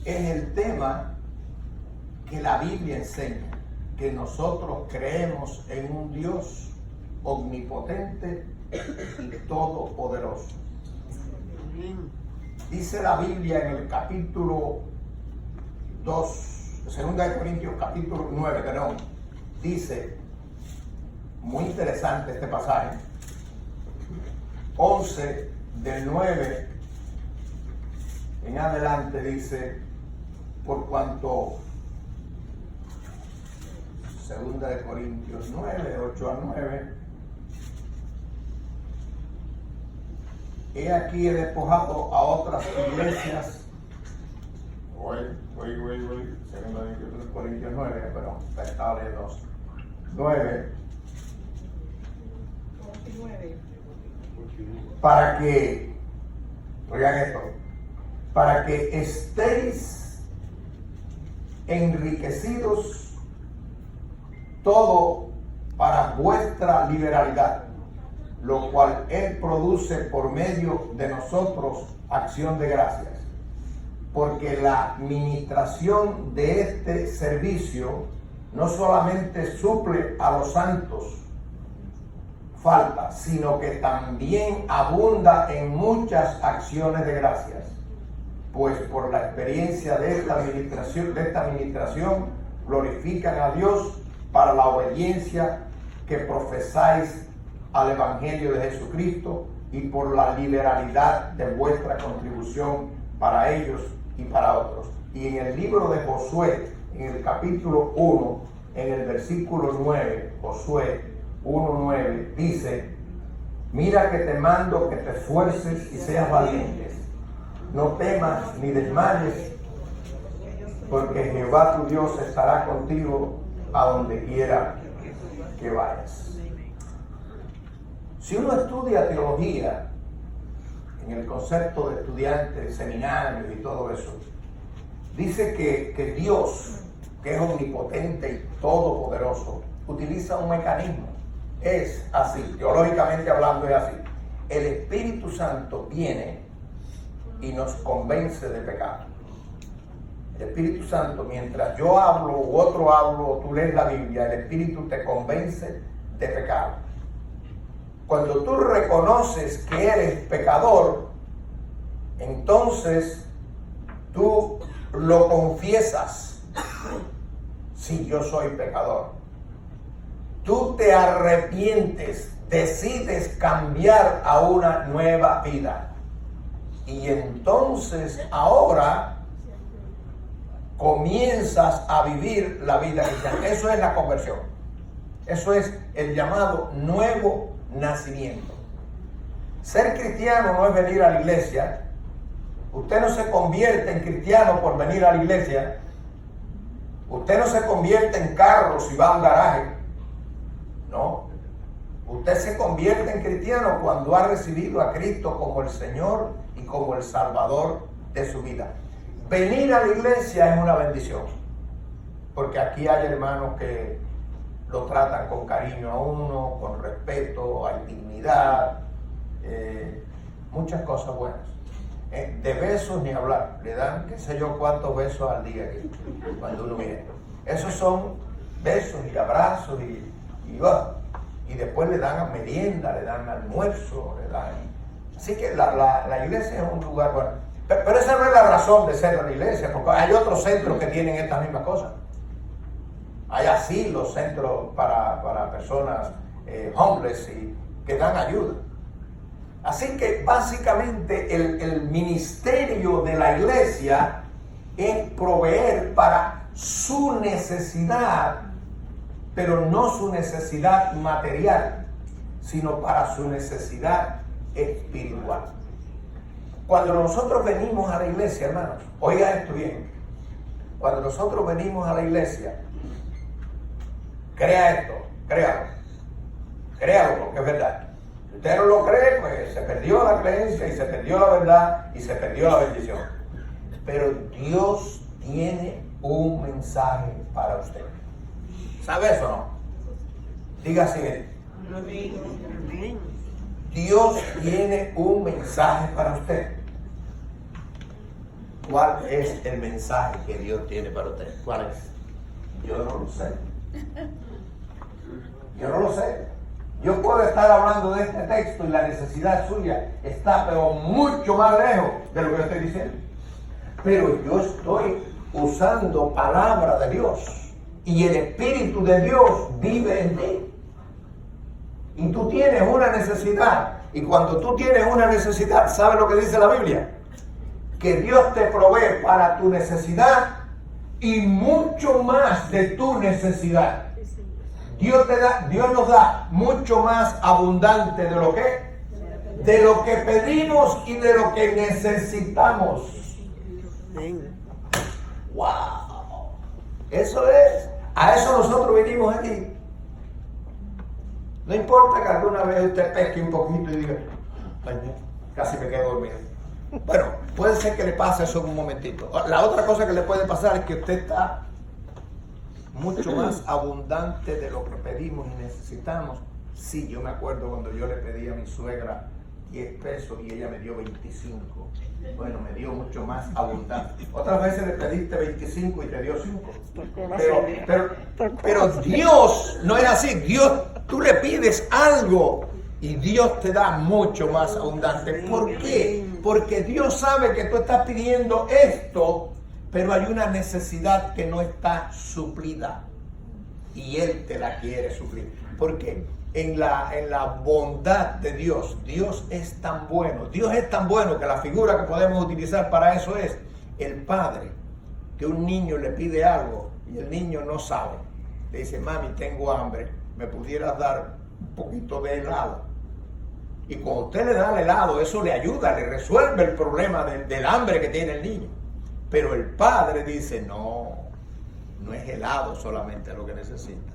es el tema que la Biblia enseña, que nosotros creemos en un Dios omnipotente y todopoderoso. Dice la Biblia en el capítulo 2, 2 Corintios capítulo 9, perdón, dice, muy interesante este pasaje, 11 del 9 en adelante dice, por cuanto 2 Corintios 9, 8 al 9, he aquí he despojado a otras iglesias. Voy. 2 Corintios 9, pero estaba leyendo 9. Para que, oigan esto, para que estéis enriquecidos todo para vuestra liberalidad, lo cual Él produce por medio de nosotros acción de gracias. Porque la ministración de este servicio no solamente suple a los santos falta, sino que también abunda en muchas acciones de gracias. Pues por la experiencia de esta administración glorifican a Dios para la obediencia que profesáis al Evangelio de Jesucristo y por la liberalidad de vuestra contribución para ellos y para otros. Y en el libro de Josué, en el capítulo 1, en el versículo 9, Josué 1:9, dice, mira que te mando que te esfuerces y seas valientes, no temas ni desmayes, porque Jehová tu Dios estará contigo a donde quiera que vayas. Si uno estudia teología, en el concepto de estudiantes, seminarios y todo eso, dice que Dios, que es omnipotente y todopoderoso, utiliza un mecanismo. Es así, teológicamente hablando es así. El Espíritu Santo viene y nos convence de pecado. El Espíritu Santo, mientras yo hablo u otro hablo o tú lees la Biblia, el Espíritu te convence de pecado. Cuando tú reconoces que eres pecador, entonces tú lo confiesas. Sí, yo soy pecador. Tú te arrepientes, decides cambiar a una nueva vida. Y entonces ahora comienzas a vivir la vida cristiana. Eso es la conversión. Eso es el llamado nuevo nacimiento. Ser cristiano no es venir a la iglesia. Usted no se convierte en cristiano por venir a la iglesia. Usted no se convierte en carro si va a un garaje. No. Usted se convierte en cristiano cuando ha recibido a Cristo como el Señor y como el Salvador de su vida. Venir a la iglesia es una bendición, porque aquí hay hermanos que lo tratan con cariño a uno, con respeto, hay dignidad, muchas cosas buenas. De besos ni hablar, le dan qué sé yo cuántos besos al día cuando uno viene. Esos son besos y abrazos y después le dan merienda, le dan almuerzo, le dan. Así que la iglesia es un lugar bueno. Pero esa no es la razón de ser la iglesia, porque hay otros centros que tienen estas mismas cosas. Hay asilos, centros para personas homeless y que dan ayuda. Así que básicamente el ministerio de la iglesia es proveer para su necesidad, pero no su necesidad material, sino para su necesidad espiritual. Cuando nosotros venimos a la iglesia, hermanos, oiga esto bien, cuando nosotros venimos a la iglesia, crea esto, créalo porque es verdad. Si usted no lo cree, pues se perdió la creencia y se perdió la verdad y se perdió la bendición. Pero Dios tiene un mensaje para usted. ¿Sabe eso o no? Diga así. Dios tiene un mensaje para usted. ¿Cuál es el mensaje que Dios tiene para usted? ¿Cuál es? Yo no lo sé. Yo no lo sé. Yo puedo estar hablando de este texto y la necesidad suya está pero mucho más lejos de lo que yo estoy diciendo. Pero yo estoy usando palabra de Dios y el Espíritu de Dios vive en ti. Y tú tienes una necesidad. Y cuando tú tienes una necesidad, ¿sabes lo que dice la Biblia? Que Dios te provee para tu necesidad y mucho más de tu necesidad. Dios nos da mucho más abundante de lo que pedimos y de lo que necesitamos. Wow. Eso es. A eso nosotros vinimos aquí. No importa que alguna vez usted pesque un poquito y diga, casi me quedo dormido. Bueno, puede ser que le pase eso en un momentito. La otra cosa que le puede pasar es que usted está mucho más abundante de lo que pedimos y necesitamos. Sí, yo me acuerdo cuando yo le pedí a mi suegra 10 pesos y ella me dio 25. Bueno, me dio mucho más abundante. Otras veces le pediste 25 y te dio 5. Pero Dios no es así. Dios, tú le pides algo y Dios te da mucho más abundante. ¿Por qué? Porque Dios sabe que tú estás pidiendo esto, pero hay una necesidad que no está suplida y Él te la quiere suplir. Porque en la bondad de Dios, Dios es tan bueno. Dios es tan bueno que la figura que podemos utilizar para eso es el padre, que un niño le pide algo y el niño no sabe. Le dice, mami, tengo hambre, ¿me pudieras dar un poquito de helado? Y cuando usted le da el helado, eso le ayuda, le resuelve el problema del hambre que tiene el niño. Pero el padre dice, no es helado solamente lo que necesita.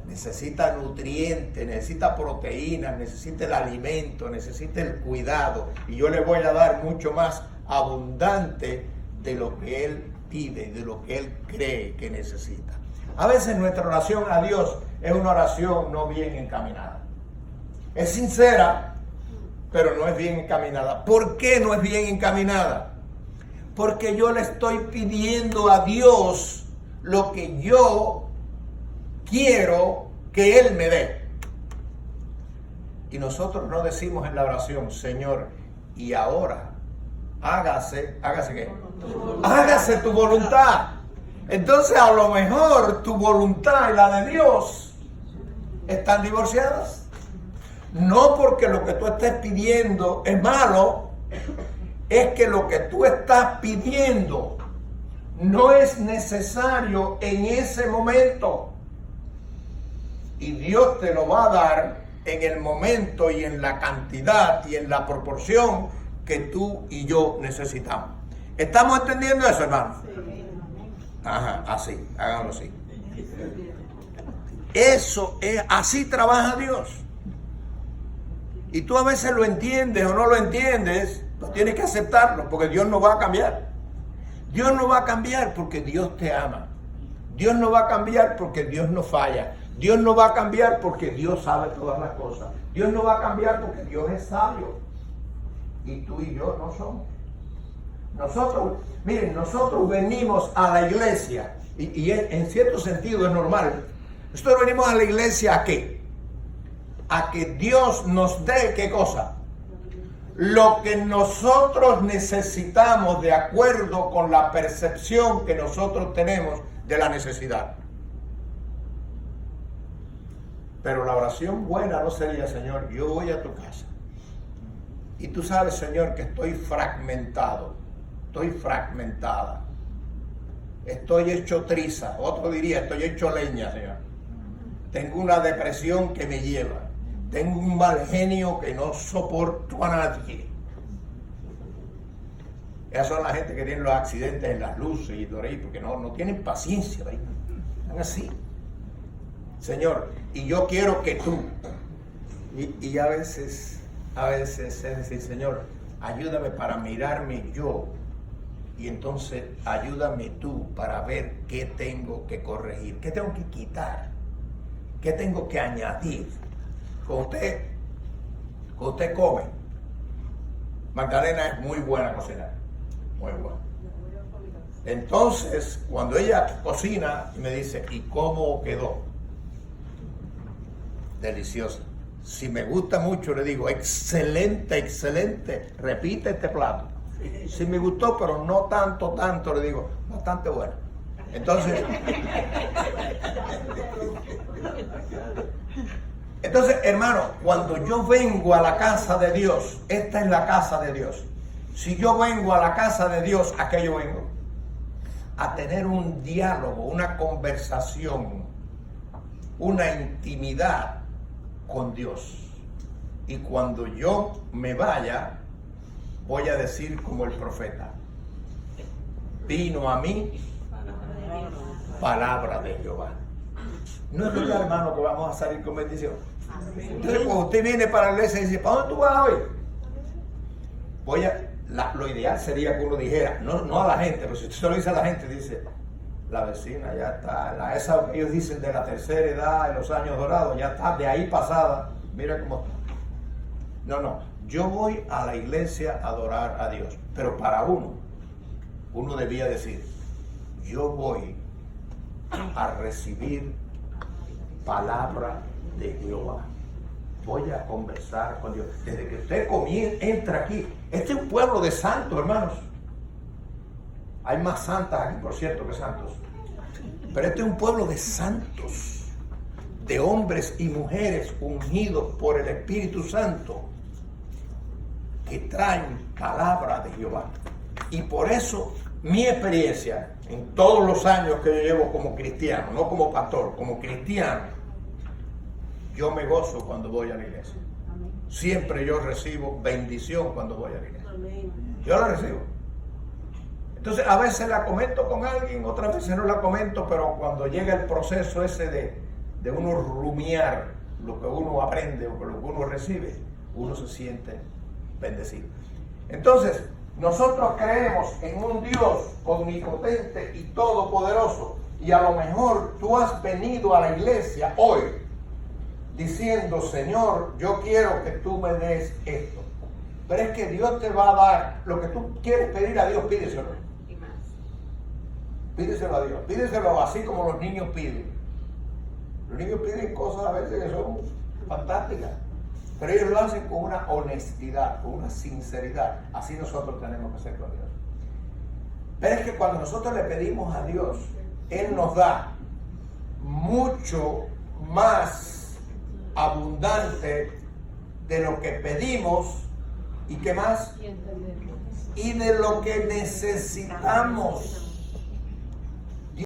Necesita nutrientes, necesita proteínas, necesita el alimento, necesita el cuidado. Y yo le voy a dar mucho más abundante de lo que él pide, de lo que él cree que necesita. A veces nuestra oración a Dios es una oración no bien encaminada. Es sincera, pero no es bien encaminada. ¿Por qué no es bien encaminada? Porque yo le estoy pidiendo a Dios lo que yo quiero que Él me dé. Y nosotros no decimos en la oración, Señor, y ahora, hágase ¿qué? Hágase tu voluntad. Entonces a lo mejor tu voluntad y la de Dios están divorciadas. No porque lo que tú estés pidiendo es malo, es que lo que tú estás pidiendo no es necesario en ese momento. Y Dios te lo va a dar en el momento y en la cantidad y en la proporción que tú y yo necesitamos. ¿Estamos entendiendo eso, hermano? Ajá, así, háganlo así. Eso es, así trabaja Dios. Y tú a veces lo entiendes o no lo entiendes, pues tienes que aceptarlo, porque Dios no va a cambiar. Dios no va a cambiar porque Dios te ama. Dios no va a cambiar porque Dios no falla. Dios no va a cambiar porque Dios sabe todas las cosas. Dios no va a cambiar porque Dios es sabio. Y tú y yo no somos. Nosotros venimos a la iglesia, y en cierto sentido es normal. Nosotros venimos a la iglesia ¿a qué? A que Dios nos dé ¿qué cosa? Lo que nosotros necesitamos de acuerdo con la percepción que nosotros tenemos de la necesidad. Pero la oración buena no sería, Señor, yo voy a tu casa. Y tú sabes, Señor, que estoy fragmentado. Estoy fragmentada. Estoy hecho triza. Otro diría, estoy hecho leña, Señor. Tengo una depresión que me lleva. Tengo un mal genio que no soporto a nadie. Esas son la gente que tiene los accidentes en las luces y todo ahí, porque no tienen paciencia. ¿Ve? Están así. Señor, y yo quiero que tú. Y a veces es decir, Señor, ayúdame para mirarme yo. Y entonces ayúdame tú para ver qué tengo que corregir, qué tengo que quitar, qué tengo que añadir. Cuando usted come, Magdalena es muy buena cocinera, muy buena. Entonces, cuando ella cocina y me dice, ¿y cómo quedó? Deliciosa. Si me gusta mucho, le digo, excelente, excelente, repite este plato. Si me gustó, pero no tanto, le digo, bastante bueno. Entonces, hermano, cuando yo vengo a la casa de Dios, esta es la casa de Dios. Si yo vengo a la casa de Dios, ¿a qué yo vengo? A tener un diálogo, una conversación, una intimidad con Dios. Y cuando yo me vaya, voy a decir como el profeta, vino a mí palabra de Jehová. No es verdad, hermano, que vamos a salir con bendición. Entonces, cuando usted viene para la iglesia y dice, ¿para dónde tú vas hoy? Lo ideal sería que uno dijera, no a la gente, pero si usted se lo dice a la gente, dice, la vecina ya está, esa que ellos dicen de la tercera edad, en los años dorados, ya está de ahí pasada, mira cómo está. No, yo voy a la iglesia a adorar a Dios, pero para uno debía decir, yo voy a recibir palabra de Jehová. Voy a conversar con Dios. Desde que usted entra aquí, este es un pueblo de santos, hermanos. Hay más santas aquí, por cierto, que santos. Pero este es un pueblo de santos, de hombres y mujeres ungidos por el Espíritu Santo, que traen palabra de Jehová. Y por eso mi experiencia en todos los años que yo llevo como cristiano, no como pastor, como cristiano, yo me gozo cuando voy a la iglesia. Amén. Siempre yo recibo bendición cuando voy a la iglesia. Amén. Yo la recibo. Entonces a veces la comento con alguien, otras veces no la comento, pero cuando llega el proceso ese de uno rumiar lo que uno aprende o lo que uno recibe, uno se siente bendecido. Entonces, nosotros creemos en un Dios omnipotente y todopoderoso, y a lo mejor tú has venido a la iglesia hoy diciendo, Señor, yo quiero que tú me des esto. Pero es que Dios te va a dar lo que tú quieres pedir a Dios, pídeselo. Pídeselo a Dios, pídeselo así como los niños piden. Los niños piden cosas a veces que son fantásticas, pero ellos lo hacen con una honestidad, con una sinceridad. Así nosotros tenemos que hacer con Dios. Pero es que cuando nosotros le pedimos a Dios, Él nos da mucho más abundante de lo que pedimos y qué más, y de lo que necesitamos.